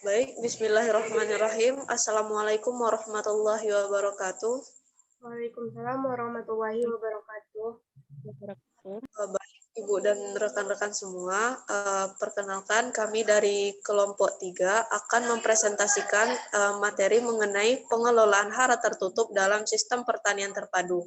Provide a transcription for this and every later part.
Baik, bismillahirrahmanirrahim. Assalamualaikum warahmatullahi wabarakatuh. Waalaikumsalam warahmatullahi wabarakatuh. Baik, Ibu dan rekan-rekan semua, perkenalkan kami dari kelompok 3 akan mempresentasikan materi mengenai pengelolaan hara tertutup dalam sistem pertanian terpadu.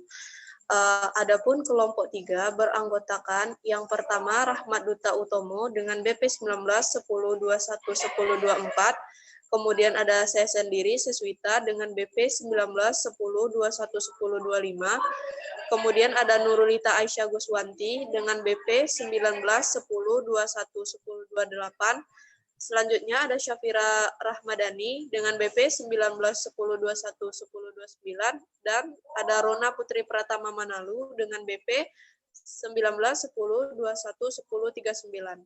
Adapun kelompok 3 beranggotakan yang pertama Rahmat Duta Utomo dengan BP 19 10 21 10 24. Kemudian ada saya sendiri Siswita dengan BP 19 10 21 10 25. Kemudian ada Nurulita Aisyah Guswanti dengan BP 19 10 21 10 28. Selanjutnya ada Syafira Rahmadani dengan BP 19 10 21 10 29 dan ada Rona Putri Pratama Manalu dengan BP 19 10 21 10 39.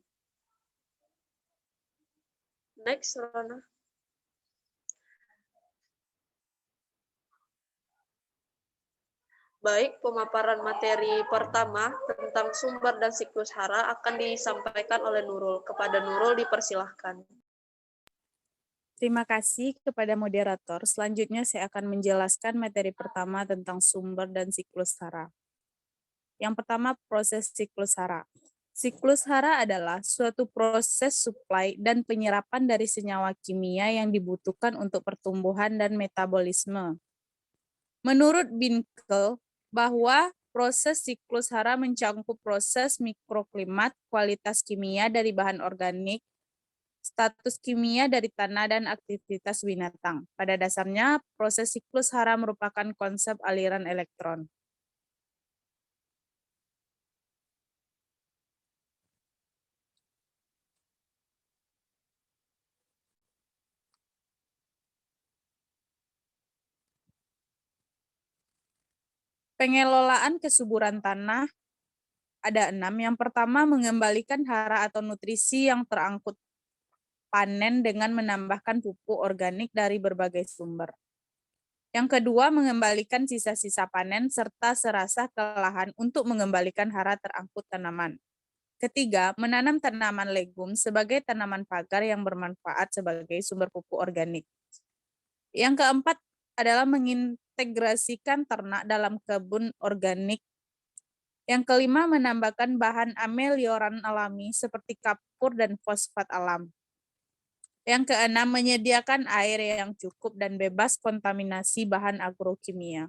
Next, Rona. Baik, pemaparan materi pertama tentang sumber dan siklus hara akan disampaikan oleh Nurul. Kepada Nurul dipersilahkan. Terima kasih kepada moderator. Selanjutnya saya akan menjelaskan materi pertama tentang sumber dan siklus hara. Yang pertama, proses siklus hara. Siklus hara adalah suatu proses suplai dan penyerapan dari senyawa kimia yang dibutuhkan untuk pertumbuhan dan metabolisme. Menurut Binkel, bahwa proses siklus hara mencakup proses mikroklimat, kualitas kimia dari bahan organik, status kimia dari tanah, dan aktivitas binatang. Pada dasarnya, proses siklus hara merupakan konsep aliran elektron. Pengelolaan kesuburan tanah ada 6. Yang pertama, mengembalikan hara atau nutrisi yang terangkut panen dengan menambahkan pupuk organik dari berbagai sumber. Yang kedua, mengembalikan sisa-sisa panen serta serasa ke lahan untuk mengembalikan hara terangkut tanaman. Ketiga, menanam tanaman legum sebagai tanaman pagar yang bermanfaat sebagai sumber pupuk organik. Yang keempat adalah mengintegrasikan ternak dalam kebun organik. Yang kelima, menambahkan bahan amelioran alami seperti kapur dan fosfat alam. Yang keenam, menyediakan air yang cukup dan bebas kontaminasi bahan agrokimia.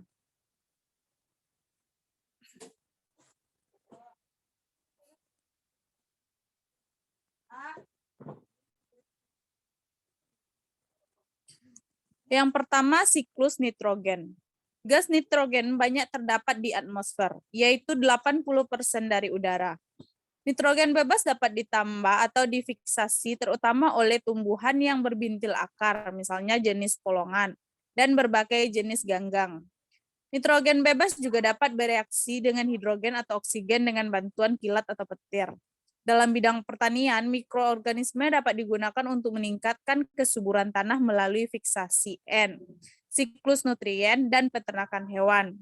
Yang pertama, siklus nitrogen. Gas nitrogen banyak terdapat di atmosfer, yaitu 80% dari udara. Nitrogen bebas dapat ditambah atau difiksasi terutama oleh tumbuhan yang berbintil akar, misalnya jenis polongan, dan berbagai jenis ganggang. Nitrogen bebas juga dapat bereaksi dengan hidrogen atau oksigen dengan bantuan kilat atau petir. Dalam bidang pertanian, mikroorganisme dapat digunakan untuk meningkatkan kesuburan tanah melalui fiksasi N, siklus nutrien, dan peternakan hewan.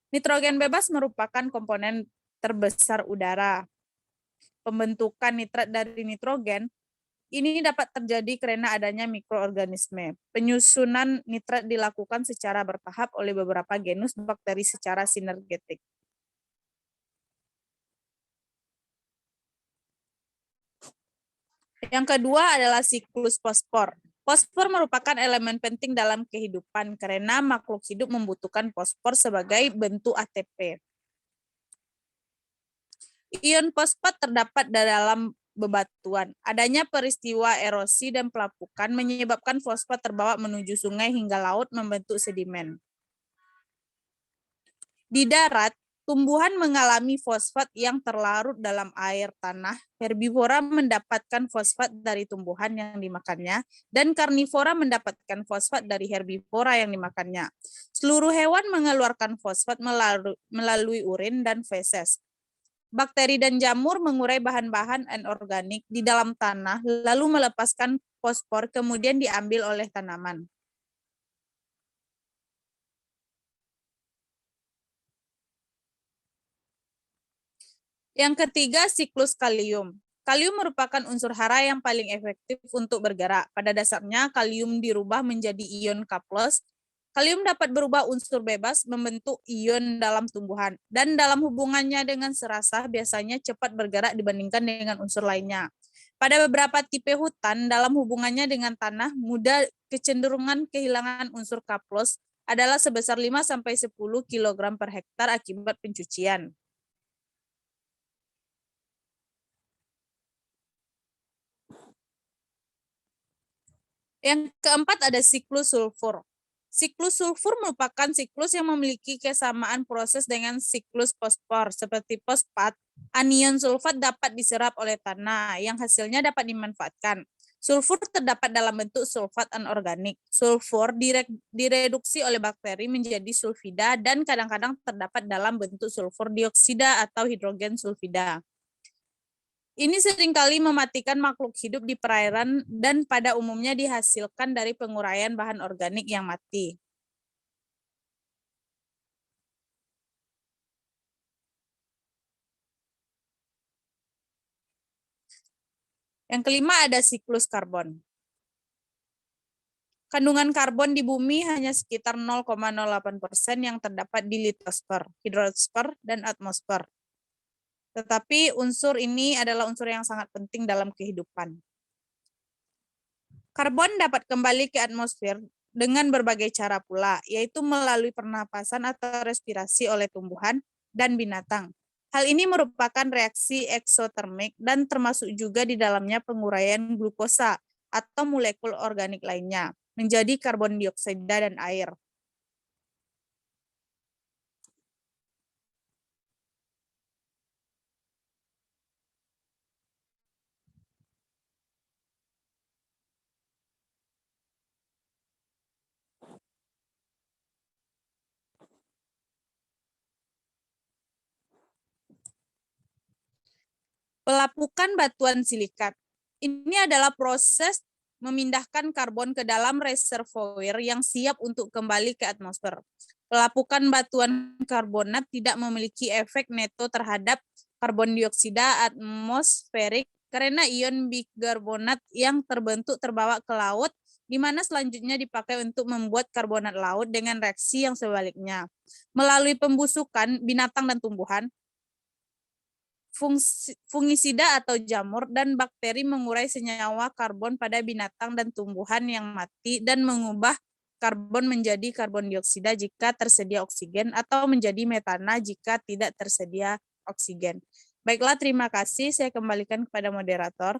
Nitrogen bebas merupakan komponen terbesar udara. Pembentukan nitrat dari nitrogen ini dapat terjadi karena adanya mikroorganisme. Penyusunan nitrat dilakukan secara bertahap oleh beberapa genus bakteri secara sinergetik. Yang kedua adalah siklus fosfor. Fosfor merupakan elemen penting dalam kehidupan karena makhluk hidup membutuhkan fosfor sebagai bentuk ATP. Ion fosfat terdapat dalam bebatuan. Adanya peristiwa erosi dan pelapukan menyebabkan fosfat terbawa menuju sungai hingga laut membentuk sedimen. Di darat, tumbuhan mengalami fosfat yang terlarut dalam air tanah. Herbivora mendapatkan fosfat dari tumbuhan yang dimakannya, dan karnivora mendapatkan fosfat dari herbivora yang dimakannya. Seluruh hewan mengeluarkan fosfat melalui urin dan feses. Bakteri dan jamur mengurai bahan-bahan anorganik di dalam tanah, lalu melepaskan fosfor, kemudian diambil oleh tanaman. Yang ketiga, siklus kalium. Kalium merupakan unsur hara yang paling efektif untuk bergerak. Pada dasarnya, kalium dirubah menjadi ion K+. Kalium dapat berubah unsur bebas membentuk ion dalam tumbuhan. Dan dalam hubungannya dengan serasa, biasanya cepat bergerak dibandingkan dengan unsur lainnya. Pada beberapa tipe hutan, dalam hubungannya dengan tanah, mudah kecenderungan kehilangan unsur K+ adalah sebesar 5-10 kg per hektar akibat pencucian. Yang keempat ada siklus sulfur. Siklus sulfur merupakan siklus yang memiliki kesamaan proses dengan siklus fosfor. Seperti fosfat, anion sulfat dapat diserap oleh tanah yang hasilnya dapat dimanfaatkan. Sulfur terdapat dalam bentuk sulfat anorganik. Sulfur direduksi oleh bakteri menjadi sulfida dan kadang-kadang terdapat dalam bentuk sulfur dioksida atau hidrogen sulfida. Ini seringkali mematikan makhluk hidup di perairan dan pada umumnya dihasilkan dari penguraian bahan organik yang mati. Yang kelima ada siklus karbon. Kandungan karbon di bumi hanya sekitar 0,08% yang terdapat di litosfer, hidrosfer, dan atmosfer. Tetapi unsur ini adalah unsur yang sangat penting dalam kehidupan. Karbon dapat kembali ke atmosfer dengan berbagai cara pula, yaitu melalui pernapasan atau respirasi oleh tumbuhan dan binatang. Hal ini merupakan reaksi eksotermik dan termasuk juga di dalamnya penguraian glukosa atau molekul organik lainnya menjadi karbon dioksida dan air. Pelapukan batuan silikat. Ini adalah proses memindahkan karbon ke dalam reservoir yang siap untuk kembali ke atmosfer. Pelapukan batuan karbonat tidak memiliki efek neto terhadap karbon dioksida atmosferik karena ion bikarbonat yang terbentuk terbawa ke laut, di mana selanjutnya dipakai untuk membuat karbonat laut dengan reaksi yang sebaliknya. Melalui pembusukan binatang dan tumbuhan, fungisida atau jamur dan bakteri mengurai senyawa karbon pada binatang dan tumbuhan yang mati dan mengubah karbon menjadi karbon dioksida jika tersedia oksigen atau menjadi metana jika tidak tersedia oksigen. Baiklah, terima kasih. Saya kembalikan kepada moderator.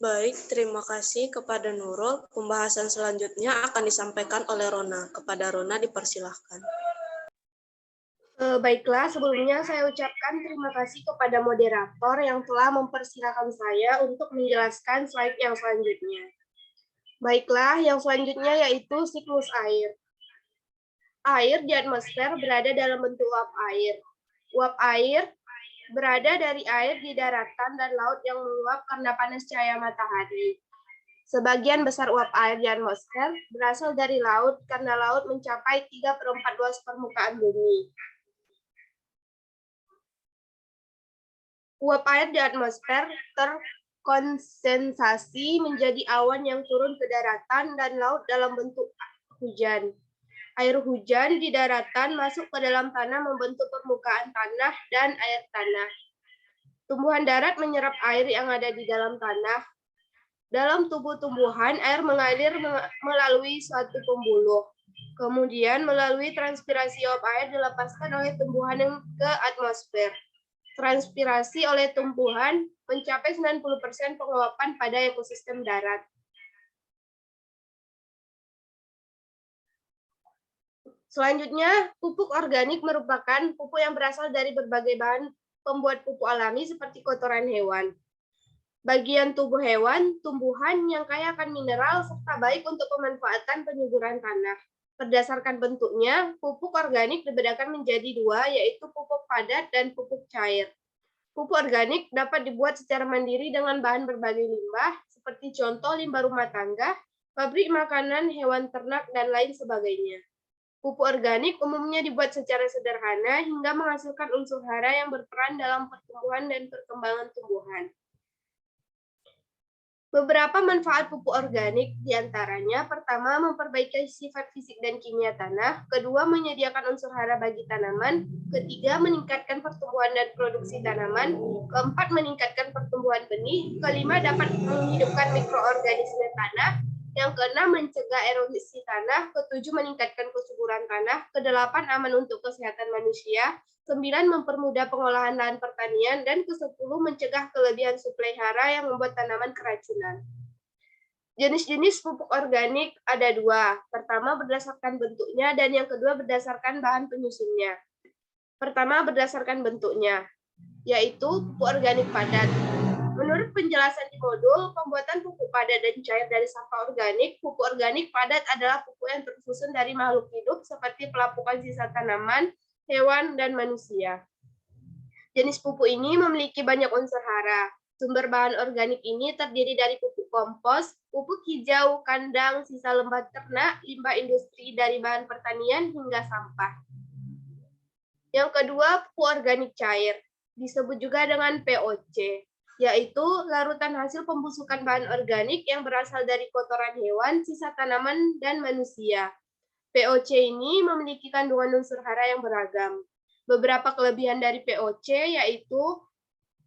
Baik, terima kasih kepada Nurul. Pembahasan selanjutnya akan disampaikan oleh Rona. Kepada Rona dipersilahkan. Baiklah, sebelumnya saya ucapkan terima kasih kepada moderator yang telah mempersilahkan saya untuk menjelaskan slide yang selanjutnya. Baiklah, yang selanjutnya yaitu siklus air. Air di atmosfer berada dalam bentuk uap air. Uap air berada dari air di daratan dan laut yang meluap karena panas cahaya matahari. Sebagian besar uap air di atmosfer berasal dari laut karena laut mencapai 3/4 luas permukaan bumi. Uap air di atmosfer terkondensasi menjadi awan yang turun ke daratan dan laut dalam bentuk hujan. Air hujan di daratan masuk ke dalam tanah membentuk permukaan tanah dan air tanah. Tumbuhan darat menyerap air yang ada di dalam tanah. Dalam tubuh tumbuhan, air mengalir melalui suatu pembuluh. Kemudian melalui transpirasi uap air dilepaskan oleh tumbuhan ke atmosfer. Transpirasi oleh tumbuhan mencapai 90% penguapan pada ekosistem darat. Selanjutnya, pupuk organik merupakan pupuk yang berasal dari berbagai bahan pembuat pupuk alami seperti kotoran hewan, bagian tubuh hewan, tumbuhan yang kaya akan mineral, serta baik untuk pemanfaatan penyuburan tanah. Berdasarkan bentuknya, pupuk organik dibedakan menjadi dua, yaitu pupuk padat dan pupuk cair. Pupuk organik dapat dibuat secara mandiri dengan bahan berbagai limbah, seperti contoh limbah rumah tangga, pabrik makanan, hewan ternak, dan lain sebagainya. Pupuk organik umumnya dibuat secara sederhana hingga menghasilkan unsur hara yang berperan dalam pertumbuhan dan perkembangan tumbuhan. Beberapa manfaat pupuk organik diantaranya, pertama, memperbaiki sifat fisik dan kimia tanah, kedua, menyediakan unsur hara bagi tanaman, ketiga, meningkatkan pertumbuhan dan produksi tanaman, keempat, meningkatkan pertumbuhan benih, kelima, dapat menghidupkan mikroorganisme tanah, yang keenam, mencegah erosi tanah, ketujuh, meningkatkan kesuburan tanah, kedelapan, aman untuk kesehatan manusia, 9. Mempermudah pengolahan lahan pertanian, dan ke-10 mencegah kelebihan suplai hara yang membuat tanaman keracunan. Jenis-jenis pupuk organik ada dua. Pertama berdasarkan bentuknya dan yang kedua berdasarkan bahan penyusunnya. Pertama berdasarkan bentuknya, yaitu pupuk organik padat. Menurut penjelasan di modul, pembuatan pupuk padat dan cair dari sampah organik, pupuk organik padat adalah pupuk yang tersusun dari makhluk hidup seperti pelapukan sisa tanaman, hewan, dan manusia. Jenis pupuk ini memiliki banyak unsur hara. Sumber bahan organik ini terdiri dari pupuk kompos, pupuk hijau, kandang, sisa limbah ternak, limbah industri dari bahan pertanian, hingga sampah. Yang kedua, pupuk organik cair, disebut juga dengan POC, yaitu larutan hasil pembusukan bahan organik yang berasal dari kotoran hewan, sisa tanaman, dan manusia. POC ini memiliki kandungan unsur hara yang beragam. Beberapa kelebihan dari POC yaitu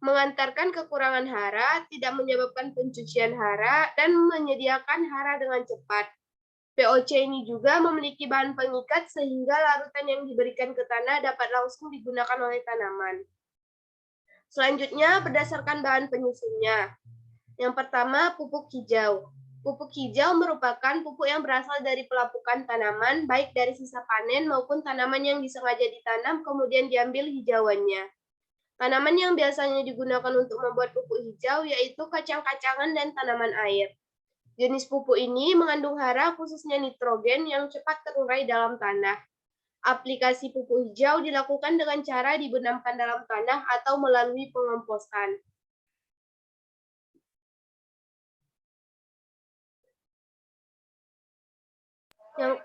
mengantarkan kekurangan hara, tidak menyebabkan pencucian hara, dan menyediakan hara dengan cepat. POC ini juga memiliki bahan pengikat sehingga larutan yang diberikan ke tanah dapat langsung digunakan oleh tanaman. Selanjutnya, berdasarkan bahan penyusunnya. Yang pertama, pupuk hijau. Pupuk hijau merupakan pupuk yang berasal dari pelapukan tanaman, baik dari sisa panen maupun tanaman yang disengaja ditanam kemudian diambil hijauannya. Tanaman yang biasanya digunakan untuk membuat pupuk hijau yaitu kacang-kacangan dan tanaman air. Jenis pupuk ini mengandung hara khususnya nitrogen yang cepat terurai dalam tanah. Aplikasi pupuk hijau dilakukan dengan cara dibenamkan dalam tanah atau melalui pengomposan. Yang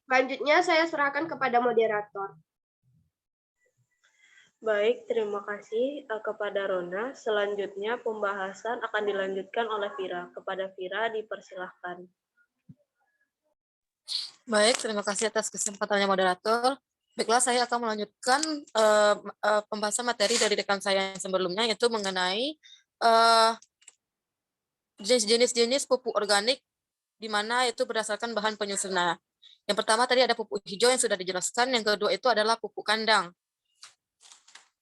selanjutnya saya serahkan kepada moderator. Baik, terima kasih kepada Rona. Selanjutnya pembahasan akan dilanjutkan oleh Vira. Kepada Vira dipersilahkan. Baik, terima kasih atas kesempatannya moderator. Baiklah, saya akan melanjutkan pembahasan materi dari rekan saya yang sebelumnya, yaitu mengenai jenis-jenis pupuk organik, di mana itu berdasarkan bahan penyusunnya. Yang pertama tadi ada pupuk hijau yang sudah dijelaskan, yang kedua itu adalah pupuk kandang.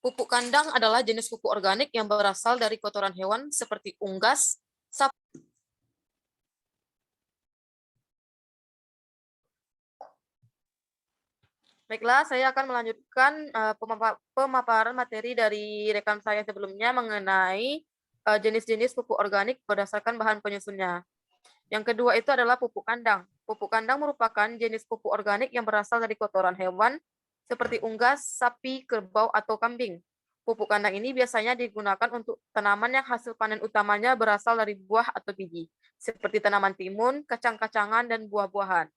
Pupuk kandang adalah jenis pupuk organik yang berasal dari kotoran hewan seperti unggas, sapi. Baiklah, saya akan melanjutkan pemaparan materi dari rekan saya sebelumnya mengenai jenis-jenis pupuk organik berdasarkan bahan penyusunnya. Yang kedua itu adalah pupuk kandang. Pupuk kandang merupakan jenis pupuk organik yang berasal dari kotoran hewan seperti unggas, sapi, kerbau, atau kambing. Pupuk kandang ini biasanya digunakan untuk tanaman yang hasil panen utamanya berasal dari buah atau biji, seperti tanaman timun, kacang-kacangan, dan buah-buahan.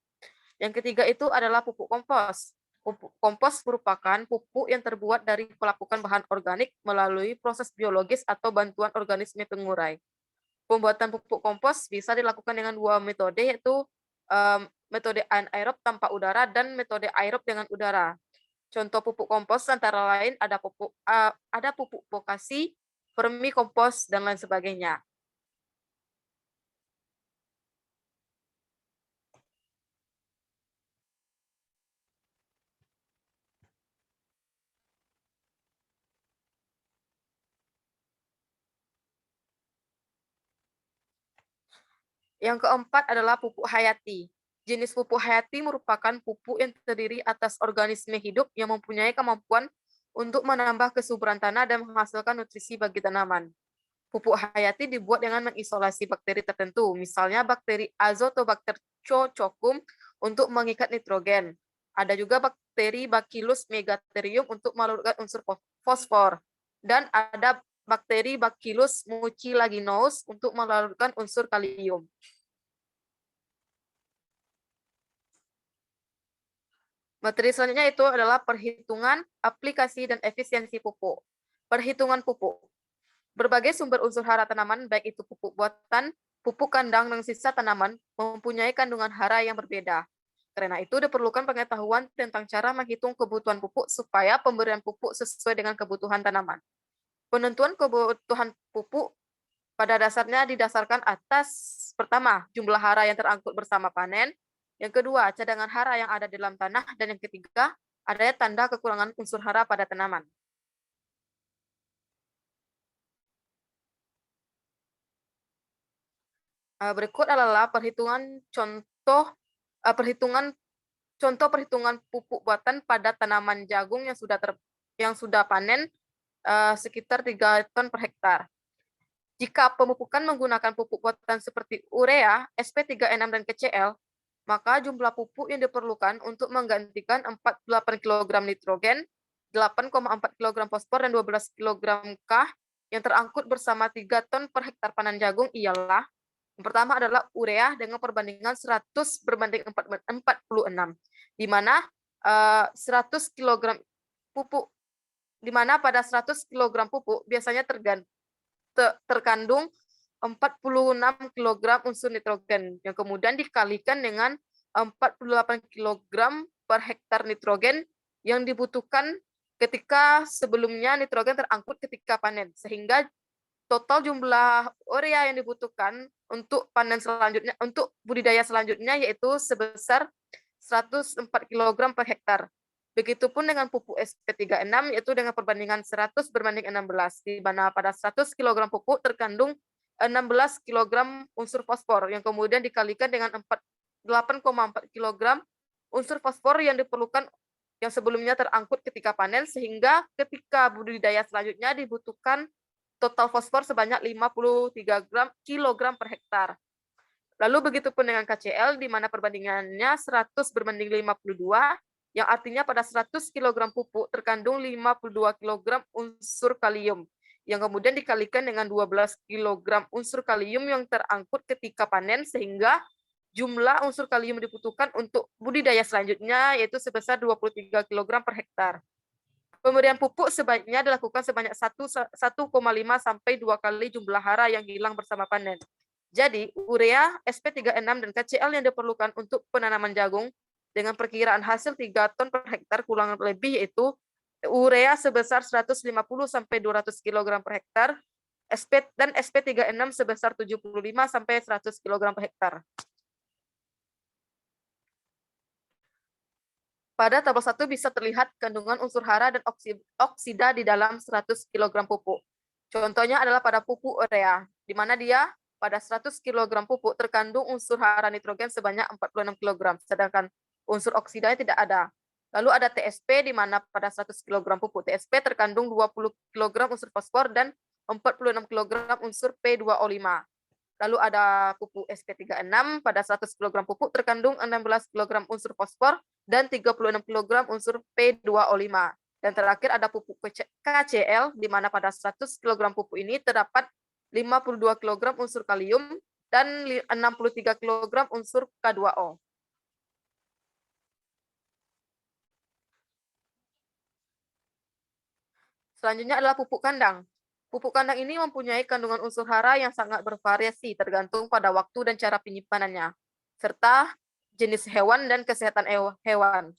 Yang ketiga itu adalah pupuk kompos. Pupuk kompos merupakan pupuk yang terbuat dari pelapukan bahan organik melalui proses biologis atau bantuan organisme pengurai. Pembuatan pupuk kompos bisa dilakukan dengan dua metode, yaitu metode anaerob tanpa udara dan metode aerob dengan udara. Contoh pupuk kompos antara lain ada pupuk vokasi, vermi kompos, dan lain sebagainya. Yang keempat adalah pupuk hayati. Jenis pupuk hayati merupakan pupuk yang terdiri atas organisme hidup yang mempunyai kemampuan untuk menambah kesuburan tanah dan menghasilkan nutrisi bagi tanaman. Pupuk hayati dibuat dengan mengisolasi bakteri tertentu, misalnya bakteri Azotobacter cococum untuk mengikat nitrogen. Ada juga bakteri Bacillus megatherium untuk melarutkan unsur fosfor. Dan ada bakteri Bacillus mucilaginous untuk melarutkan unsur kalium. Materi selanjutnya itu adalah perhitungan, aplikasi, dan efisiensi pupuk. Perhitungan pupuk. Berbagai sumber unsur hara tanaman, baik itu pupuk buatan, pupuk kandang, dan sisa tanaman, mempunyai kandungan hara yang berbeda. Karena itu diperlukan pengetahuan tentang cara menghitung kebutuhan pupuk supaya pemberian pupuk sesuai dengan kebutuhan tanaman. Penentuan kebutuhan pupuk pada dasarnya didasarkan atas, pertama, jumlah hara yang terangkut bersama panen, yang kedua, cadangan hara yang ada di dalam tanah, dan yang ketiga, adanya tanda kekurangan unsur hara pada tanaman. Berikut adalah contoh perhitungan pupuk buatan pada tanaman jagung yang sudah panen sekitar 3 ton per hektar. Jika pemupukan menggunakan pupuk buatan seperti urea, SP36 dan KCl, maka jumlah pupuk yang diperlukan untuk menggantikan 48 kg nitrogen, 8,4 kg fosfor, dan 12 kg K yang terangkut bersama 3 ton per hektar panen jagung ialah: yang pertama adalah urea dengan perbandingan 100 berbanding 46, di mana 100 kg pupuk, di mana pada 100 kg pupuk biasanya terkandung 46 kg unsur nitrogen, yang kemudian dikalikan dengan 48 kg per hektar nitrogen yang dibutuhkan ketika sebelumnya nitrogen terangkut ketika panen, sehingga total jumlah urea yang dibutuhkan untuk panen selanjutnya, untuk budidaya selanjutnya, yaitu sebesar 104 kg per hektar. Begitupun dengan pupuk SP36, yaitu dengan perbandingan 100 berbanding 16, di mana pada 100 kg pupuk terkandung 16 kg unsur fosfor, yang kemudian dikalikan dengan 8,4 kg unsur fosfor yang diperlukan yang sebelumnya terangkut ketika panen, sehingga ketika budidaya selanjutnya dibutuhkan total fosfor sebanyak 53 kg per hektar. Lalu begitupun dengan KCl, di mana perbandingannya 100 berbanding 52, yang artinya pada 100 kg pupuk terkandung 52 kg unsur kalium, yang kemudian dikalikan dengan 12 kg unsur kalium yang terangkut ketika panen, sehingga jumlah unsur kalium dibutuhkan untuk budidaya selanjutnya yaitu sebesar 23 kg per hektar. Pemberian pupuk sebaiknya dilakukan sebanyak 1,5 sampai 2 kali jumlah hara yang hilang bersama panen. Jadi, urea, SP36, dan KCl yang diperlukan untuk penanaman jagung dengan perkiraan hasil 3 ton per hektar kurang lebih, yaitu urea sebesar 150 sampai 200 kg per hektar, dan SP36 sebesar 75 sampai 100 kg per hektar. Pada tabel 1 bisa terlihat kandungan unsur hara dan oksida di dalam 100 kg pupuk. Contohnya adalah pada pupuk urea, di mana dia pada 100 kg pupuk terkandung unsur hara nitrogen sebanyak 46 kg, sedangkan unsur oksidanya tidak ada. Lalu ada TSP, di mana pada 100 kg pupuk TSP terkandung 20 kg unsur fosfor dan 46 kg unsur P2O5. Lalu ada pupuk SP36, pada 100 kg pupuk terkandung 16 kg unsur fosfor dan 36 kg unsur P2O5. Dan terakhir ada pupuk KCl, di mana pada 100 kg pupuk ini terdapat 52 kg unsur kalium dan 63 kg unsur K2O. Selanjutnya adalah pupuk kandang. Pupuk kandang ini mempunyai kandungan unsur hara yang sangat bervariasi tergantung pada waktu dan cara penyimpanannya, serta jenis hewan dan kesehatan hewan.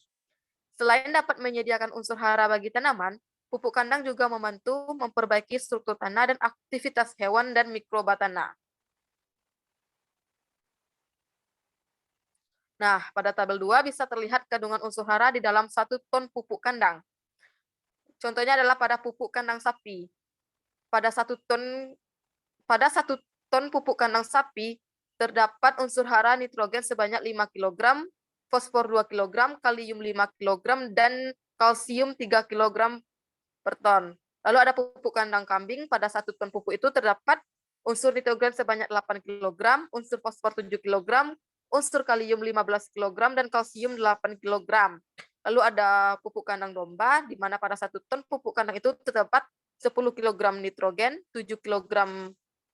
Selain dapat menyediakan unsur hara bagi tanaman, pupuk kandang juga membantu memperbaiki struktur tanah dan aktivitas hewan dan mikroba tanah. Nah, pada tabel 2 bisa terlihat kandungan unsur hara di dalam 1 ton pupuk kandang. Contohnya adalah pada pupuk kandang sapi. Pada 1 ton pupuk kandang sapi terdapat unsur hara nitrogen sebanyak 5 kg, fosfor 2 kg, kalium 5 kg, dan kalsium 3 kg per ton. Lalu ada pupuk kandang kambing. Pada 1 ton pupuk itu terdapat unsur nitrogen sebanyak 8 kg, unsur fosfor 7 kg, unsur kalium 15 kg, dan kalsium 8 kg. Lalu ada pupuk kandang domba, di mana pada 1 ton pupuk kandang itu terdapat 10 kg nitrogen, 7 kg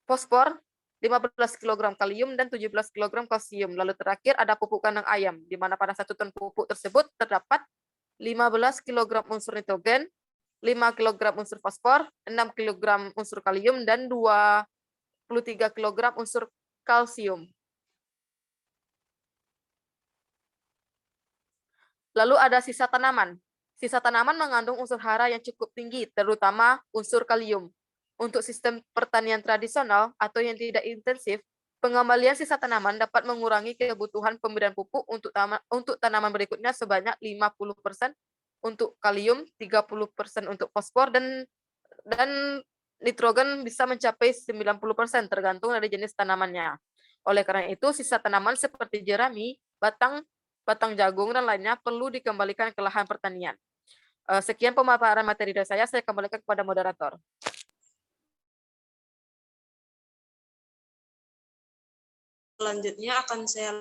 fosfor, 15 kg kalium, dan 17 kg kalsium. Lalu terakhir ada pupuk kandang ayam, di mana pada 1 ton pupuk tersebut terdapat 15 kg unsur nitrogen, 5 kg unsur fosfor, 6 kg unsur kalium, dan 23 kg unsur kalsium. Lalu ada sisa tanaman. Sisa tanaman mengandung unsur hara yang cukup tinggi, terutama unsur kalium. Untuk sistem pertanian tradisional atau yang tidak intensif, pengembalian sisa tanaman dapat mengurangi kebutuhan pemberian pupuk untuk tanaman berikutnya sebanyak 50% untuk kalium, 30% untuk fosfor, dan nitrogen bisa mencapai 90% tergantung dari jenis tanamannya. Oleh karena itu, sisa tanaman seperti jerami, batang jagung, dan lainnya perlu dikembalikan ke lahan pertanian. Sekian pemaparan materi dari saya kembalikan kepada moderator. Selanjutnya akan saya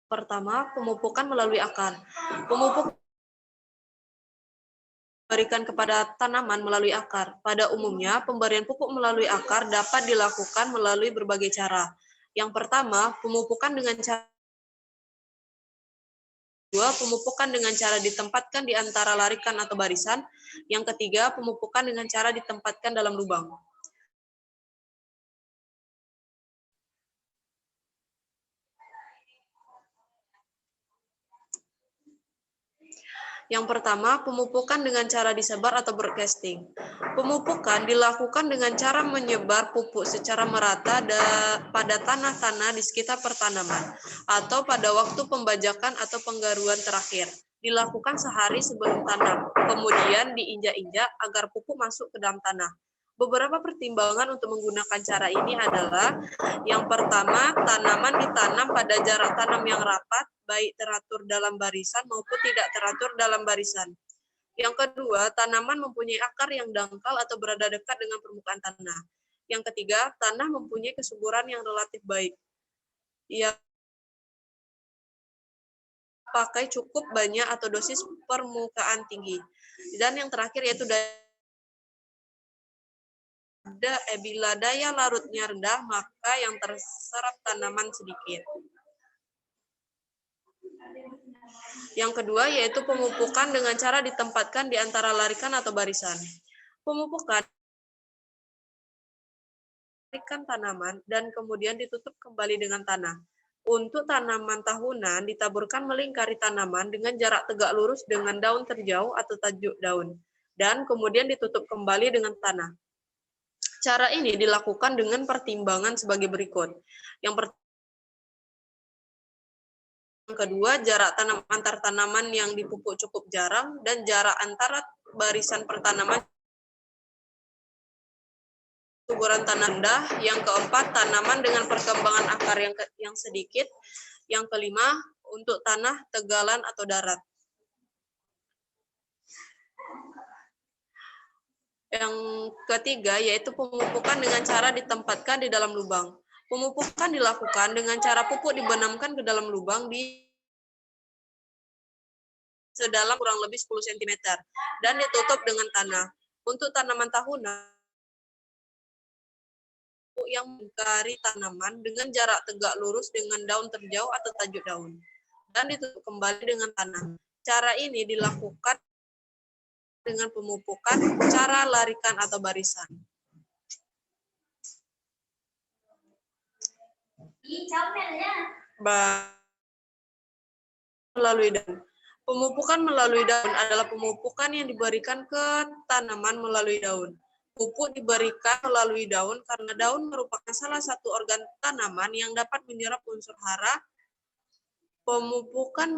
pertama, pemupukan melalui akar. Pemupuk diberikan kepada tanaman melalui akar. Pada umumnya, pemberian pupuk melalui akar dapat dilakukan melalui berbagai cara. Yang pertama, pemupukan dengan cara pemupukan dengan cara ditempatkan di antara larikan atau barisan. Yang ketiga, pemupukan dengan cara ditempatkan dalam lubang. Yang pertama, pemupukan dengan cara disebar atau broadcasting. Pemupukan dilakukan dengan cara menyebar pupuk secara merata pada tanah-tanah di sekitar pertanaman atau pada waktu pembajakan atau penggaruan terakhir. Dilakukan sehari sebelum tanam, kemudian diinjak-injak agar pupuk masuk ke dalam tanah. Beberapa pertimbangan untuk menggunakan cara ini adalah, yang pertama, tanaman ditanam pada jarak tanam yang rapat, baik teratur dalam barisan maupun tidak teratur dalam barisan. Yang kedua, tanaman mempunyai akar yang dangkal atau berada dekat dengan permukaan tanah. Yang ketiga, tanah mempunyai kesuburan yang relatif baik. Yang pakai cukup banyak atau dosis permukaan tinggi. Dan yang terakhir yaitu bila daya larutnya rendah, maka yang terserap tanaman sedikit. Yang kedua yaitu pemupukan dengan cara ditempatkan di antara larikan atau barisan. Pemupukan larikan tanaman dan kemudian ditutup kembali dengan tanah. Untuk tanaman tahunan ditaburkan melingkari tanaman dengan jarak tegak lurus dengan daun terjauh atau tajuk daun, dan kemudian ditutup kembali dengan tanah. Cara ini dilakukan dengan pertimbangan sebagai berikut. Yang kedua, jarak tanam antar tanaman yang dipupuk cukup jarang dan jarak antara barisan pertanaman suburan tanah rendah. Yang keempat, tanaman dengan perkembangan akar yang sedikit. Yang kelima, untuk tanah tegalan atau darat. Yang ketiga yaitu pemupukan dengan cara ditempatkan di dalam lubang. Pemupukan dilakukan dengan cara pupuk dibenamkan ke dalam lubang di sedalam kurang lebih 10 cm dan ditutup dengan tanah. Untuk tanaman tahunan yang melingkari tanaman dengan jarak tegak lurus dengan daun terjauh atau tajuk daun dan ditutup kembali dengan tanah. Cara ini dilakukan dengan pemupukan cara larikan atau barisan. Melalui daun. Pemupukan melalui daun adalah pemupukan yang diberikan ke tanaman melalui daun. Pupuk diberikan melalui daun karena daun merupakan salah satu organ tanaman yang dapat menyerap unsur hara. Pemupukan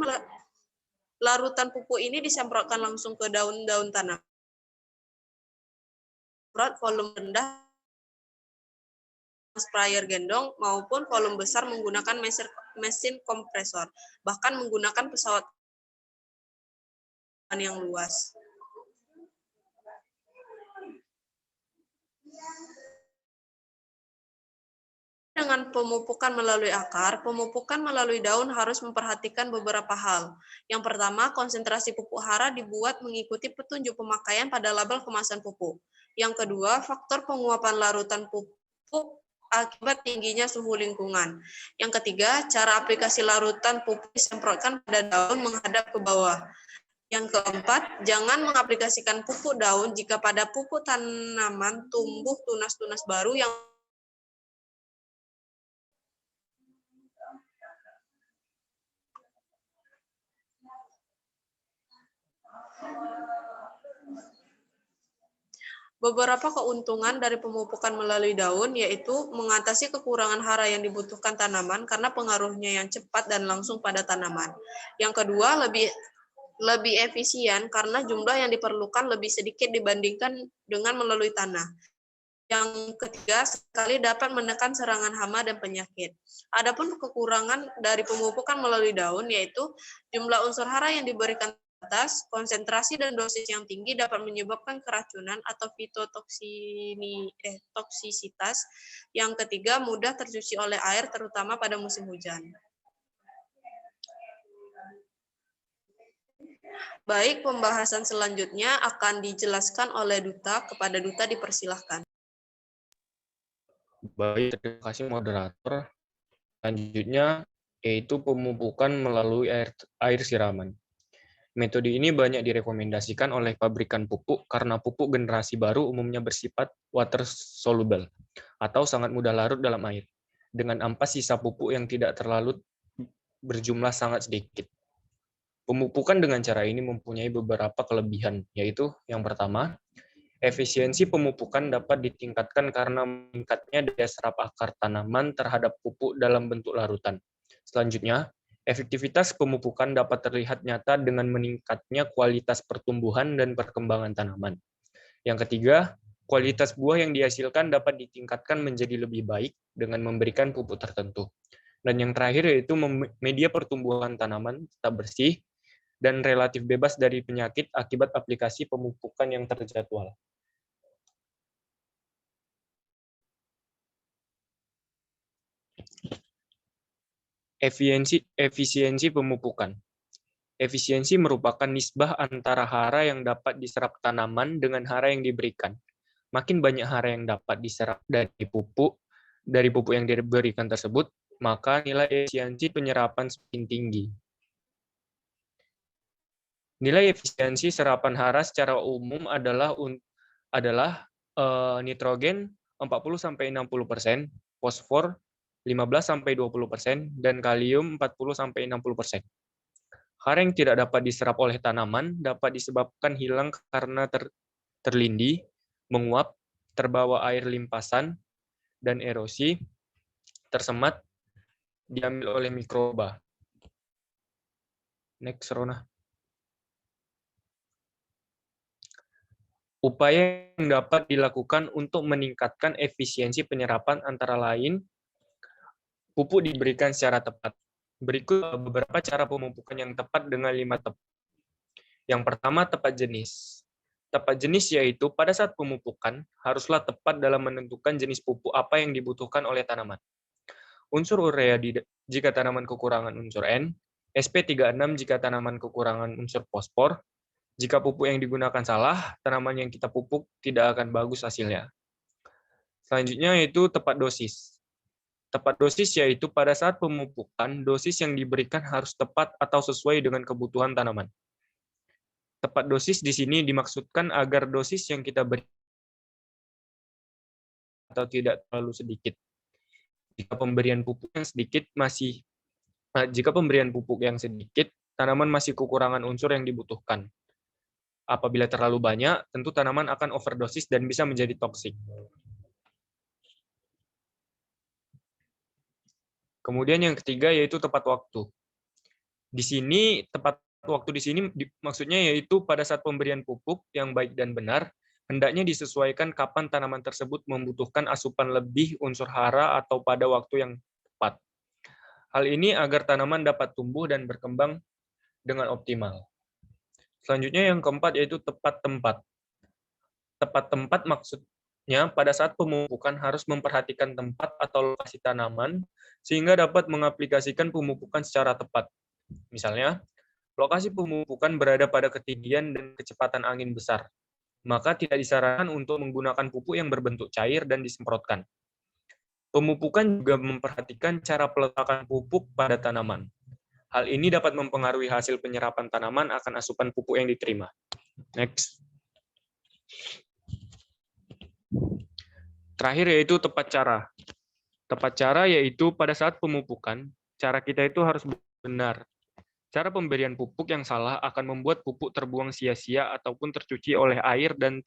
larutan pupuk ini disemprotkan langsung ke daun-daun tanah. Volume rendah sprayer gendong maupun volume besar menggunakan mesin kompresor, bahkan menggunakan pesawat yang luas. dengan pemupukan melalui akar, pemupukan melalui daun harus memperhatikan beberapa hal. Yang pertama, konsentrasi pupuk hara dibuat mengikuti petunjuk pemakaian pada label kemasan pupuk. Yang kedua, faktor penguapan larutan pupuk akibat tingginya suhu lingkungan. Yang ketiga, cara aplikasi larutan pupuk disemprotkan pada daun menghadap ke bawah. Yang keempat, jangan mengaplikasikan pupuk daun jika pada pupuk tanaman tumbuh tunas-tunas baru yang beberapa keuntungan dari pemupukan melalui daun yaitu mengatasi kekurangan hara yang dibutuhkan tanaman karena pengaruhnya yang cepat dan langsung pada tanaman. Yang kedua, lebih efisien karena jumlah yang diperlukan lebih sedikit dibandingkan dengan melalui tanah. Yang ketiga, sekali dapat menekan serangan hama dan penyakit. Adapun kekurangan dari pemupukan melalui daun yaitu jumlah unsur hara yang diberikan atas, konsentrasi dan dosis yang tinggi dapat menyebabkan keracunan atau toksisitas. Yang ketiga, mudah tercuci oleh air terutama pada musim hujan. Baik, pembahasan selanjutnya akan dijelaskan oleh Duta. Kepada Duta dipersilahkan. Baik, terima kasih moderator. Selanjutnya yaitu pemupukan melalui air siraman. Metode ini banyak direkomendasikan oleh pabrikan pupuk karena pupuk generasi baru umumnya bersifat water soluble atau sangat mudah larut dalam air, dengan ampas sisa pupuk yang tidak terlalu berjumlah sangat sedikit. Pemupukan dengan cara ini mempunyai beberapa kelebihan, yaitu yang pertama, efisiensi pemupukan dapat ditingkatkan karena meningkatnya daya serap akar tanaman terhadap pupuk dalam bentuk larutan. Selanjutnya, efektivitas pemupukan dapat terlihat nyata dengan meningkatnya kualitas pertumbuhan dan perkembangan tanaman. Yang ketiga, kualitas buah yang dihasilkan dapat ditingkatkan menjadi lebih baik dengan memberikan pupuk tertentu. Dan yang terakhir yaitu media pertumbuhan tanaman tetap bersih dan relatif bebas dari penyakit akibat aplikasi pemupukan yang terjadwal. Efisiensi pemupukan. Efisiensi merupakan nisbah antara hara yang dapat diserap tanaman dengan hara yang diberikan. Makin banyak hara yang dapat diserap dari pupuk yang diberikan tersebut, maka nilai efisiensi penyerapan semakin tinggi. Nilai efisiensi serapan hara secara umum adalah nitrogen 40-60%, fosfor 15-20%, dan kalium 40-60%. Hara yang tidak dapat diserap oleh tanaman dapat disebabkan hilang karena terlindih, menguap, terbawa air limpasan, dan erosi, tersemat, diambil oleh mikroba. Next, Rona. Upaya yang dapat dilakukan untuk meningkatkan efisiensi penyerapan antara lain, pupuk diberikan secara tepat. Berikut beberapa cara pemupukan yang tepat dengan 5 tepat. Yang pertama, tepat jenis. Tepat jenis yaitu pada saat pemupukan, haruslah tepat dalam menentukan jenis pupuk apa yang dibutuhkan oleh tanaman. Unsur urea jika tanaman kekurangan unsur N, SP36 jika tanaman kekurangan unsur fosfor. Jika pupuk yang digunakan salah, tanaman yang kita pupuk tidak akan bagus hasilnya. Selanjutnya yaitu tepat dosis. Tepat dosis yaitu pada saat pemupukan, dosis yang diberikan harus tepat atau sesuai dengan kebutuhan tanaman. Tepat dosis di sini dimaksudkan agar dosis yang kita beri atau tidak terlalu sedikit. Jika pemberian pupuk yang sedikit, tanaman masih kekurangan unsur yang dibutuhkan. Apabila terlalu banyak, tentu tanaman akan overdosis dan bisa menjadi toksik. Kemudian yang ketiga yaitu tepat waktu. Di sini tepat waktu di sini maksudnya yaitu pada saat pemberian pupuk yang baik dan benar, hendaknya disesuaikan kapan tanaman tersebut membutuhkan asupan lebih unsur hara atau pada waktu yang tepat. Hal ini agar tanaman dapat tumbuh dan berkembang dengan optimal. Selanjutnya yang keempat yaitu tepat tempat. Tepat tempat Selanjutnya, pada saat pemupukan harus memperhatikan tempat atau lokasi tanaman sehingga dapat mengaplikasikan pemupukan secara tepat. Misalnya, lokasi pemupukan berada pada ketinggian dan kecepatan angin besar, maka tidak disarankan untuk menggunakan pupuk yang berbentuk cair dan disemprotkan. Pemupukan juga memperhatikan cara peletakan pupuk pada tanaman. Hal ini dapat mempengaruhi hasil penyerapan tanaman akan asupan pupuk yang diterima. Next. Terakhir yaitu tepat cara. Tepat cara yaitu pada saat pemupukan, cara kita itu harus benar. Cara pemberian pupuk yang salah akan membuat pupuk terbuang sia-sia ataupun tercuci oleh air dan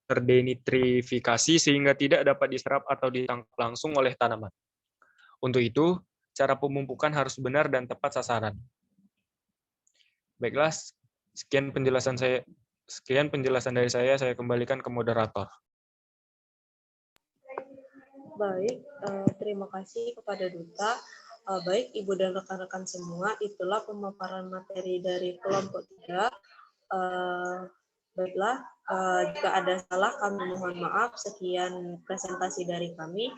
terdenitrifikasi sehingga tidak dapat diserap atau ditangkap langsung oleh tanaman. Untuk itu, cara pemupukan harus benar dan tepat sasaran. Baiklah, sekian penjelasan dari saya kembalikan ke moderator. Baik, terima kasih kepada Duta. Baik, Ibu dan rekan-rekan semua, itulah pemaparan materi dari kelompok 3. Baiklah, jika ada salah kami mohon maaf. Sekian presentasi dari kami.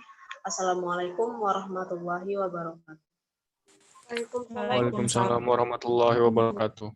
Assalamualaikum warahmatullahi wabarakatuh. Waalaikumsalam. Waalaikumsalam warahmatullahi wabarakatuh.